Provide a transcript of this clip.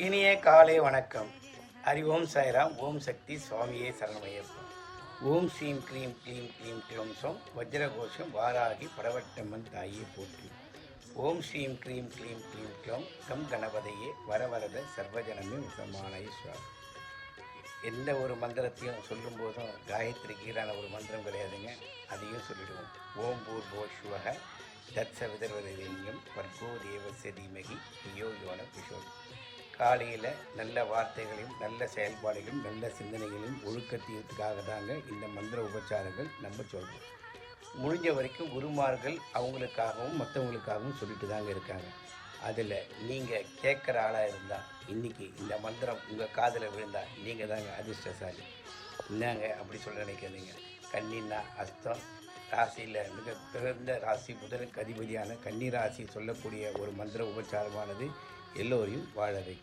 இனிய காலை வணக்கம். ஓம் சாய்ராம். ஓம் சக்தி சுவாமியே சரணமய்யப்பன். ஓம் ஸ்ரீம் க்ரீம் க்ளீம் க்ளீம் க்ளோம்சோம் வஜ்ரகோஷம் வாராகி படவட்டம்மன் தாயே போற்றி. ஓம் ஸ்ரீம் க்ரீம் க்ளீம் க்ளீம் க்ளோம் கம் கணபதையே வரவரத சர்வஜனமே முகமானய சுவாமி. எந்த ஒரு மந்திரத்தையும் சொல்லும் போதும் காயத்ரிக்கு ஈரான ஒரு மந்திரம் கிடையாதுங்க. அதையும் சொல்லிடுவோம். ஓம் பூர் போ சுவக தத்ச விதர்வதையும் வர்கோ தேவச தீமகி தியோ யோன கிஷோர். காலையில் நல்ல வார்த்தைகளையும் நல்ல செயல்பாடுகளையும் நல்ல சிந்தனைகளையும் ஒழுக்கத்திற்காக தாங்க இந்த மந்திர உபச்சாரங்கள் நம்ம சொல்கிறோம். முடிஞ்ச வரைக்கும் குருமார்கள் அவங்களுக்காகவும் மற்றவங்களுக்காகவும் சொல்லிட்டு தாங்க இருக்காங்க. அதில் நீங்கள் கேட்குற ஆளாக இருந்தால் இன்றைக்கி இந்த மந்திரம் உங்கள் காதில் விழுந்தால் நீங்கள் தாங்க அதிர்ஷ்டசாலி. என்னங்க அப்படி சொல்ல நினைக்காதீங்க. கன்னின்னா அஸ்தம் ராசியில் மிக பிறந்த ராசி புதனுக்கு அதிபதியான கன்னி ராசி சொல்லக்கூடிய ஒரு மந்திர உபச்சாரமானது எல்லோரையும் வாழ வைக்கும்.